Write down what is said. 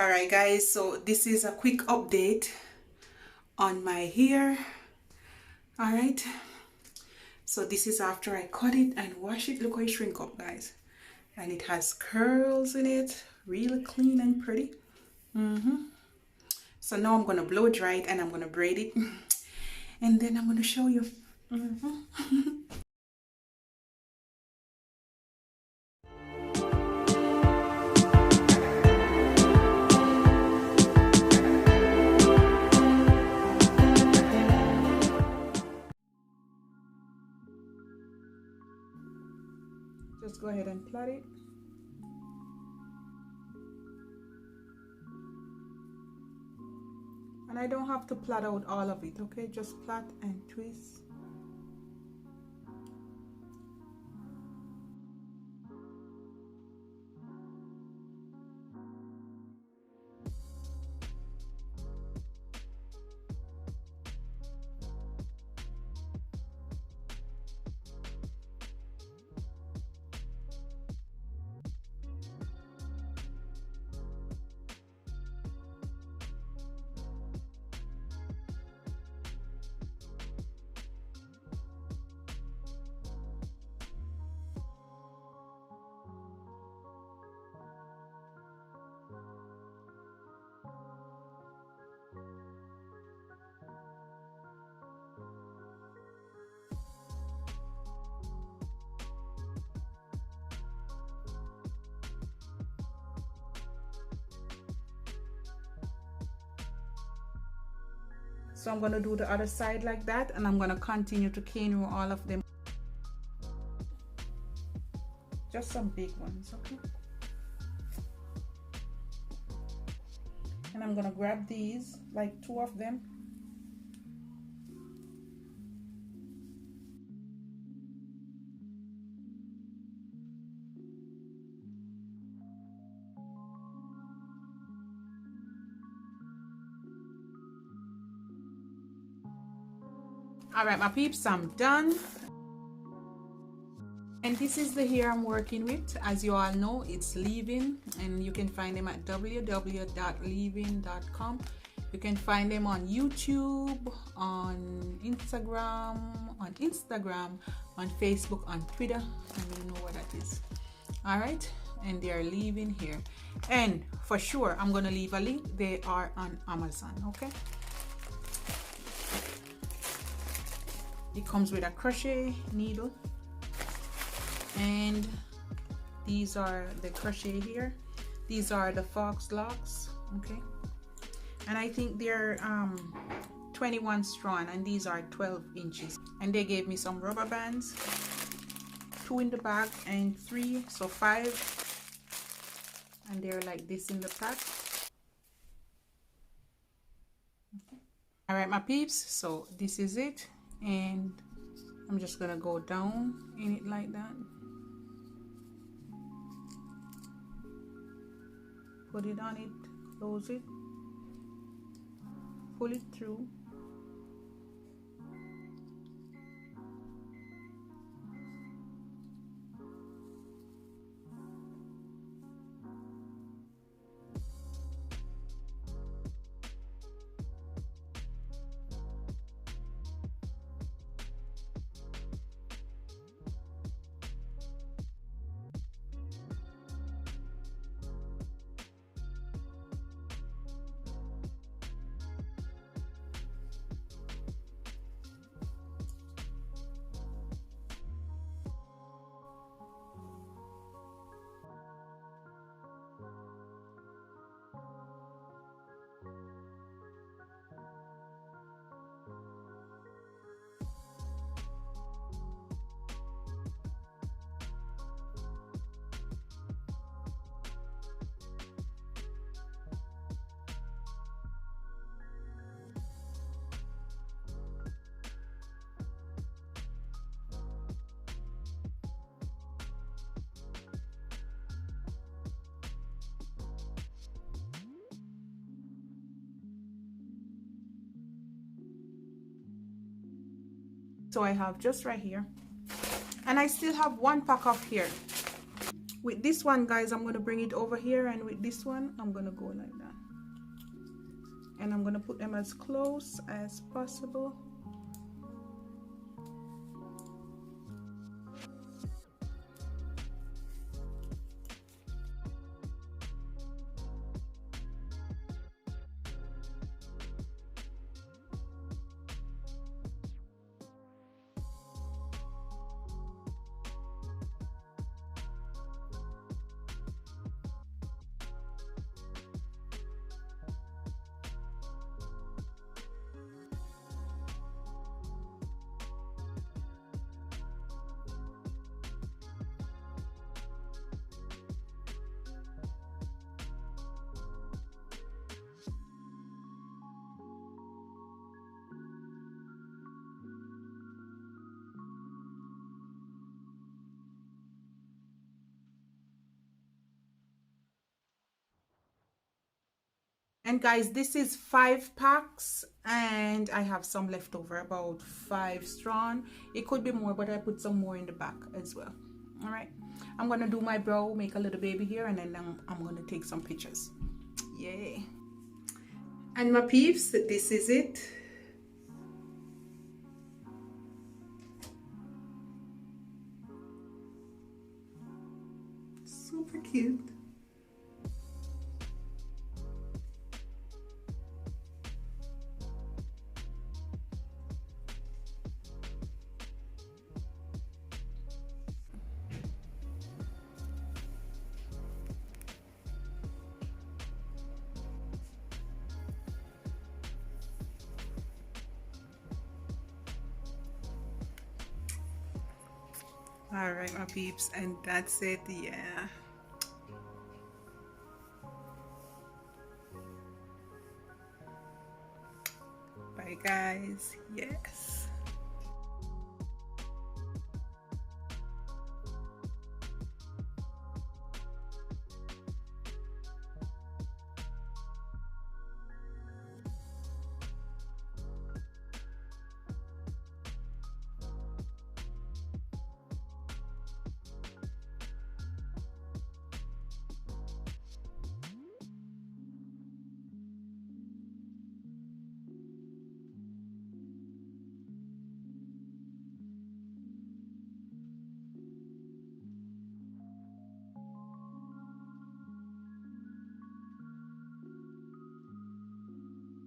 Alright guys, so this is a quick update on my hair. Alright, so this is after I cut it and wash it. Look how it shrink up, guys. And it has curls in it, really clean and pretty. So now I'm gonna blow dry it and I'm gonna braid it and then I'm gonna show you. Just go ahead and plait it. And I don't have to plait out all of it, okay? Just plait and twist. So I'm going to do the other side like that, and I'm going to continue to cane row all of them. Just some big ones, okay? And I'm going to grab these, like 2 of them. All right, my peeps, I'm done. And this is the hair I'm working with. As you all know, it's Leeven, and you can find them at www.leeven.com. You can find them on YouTube, on Instagram, on Facebook, on Twitter. I don't even know what that is. All right, and they are Leeven here. And for sure, I'm gonna leave a link. They are on Amazon, okay? It comes with a crochet needle, and these are the crochet here. These are the Faux Locs, okay? And I think they're 21 strand, and these are 12 inches. And they gave me some rubber bands, 2 in the bag and 3, so 5. And they're like this in the pack. Okay. All right, my peeps, so this is it. And I'm just gonna go down in it like that, put it on it, close it, pull it through, So I have just right here, and I still have 1 pack of hair. With this one, guys, I'm going to bring it over here, and with this one I'm going to go like that, and I'm going to put them as close as possible. And guys, this is 5 packs, and I have some left over, about 5 strand. It could be more, but I put some more in the back as well. All right, I'm gonna do my brow, make a little baby here, and then I'm gonna take some pictures. Yay. And my peeps, this is it. Super cute. All right, my peeps, and that's it. Yeah. Bye, guys. Yes.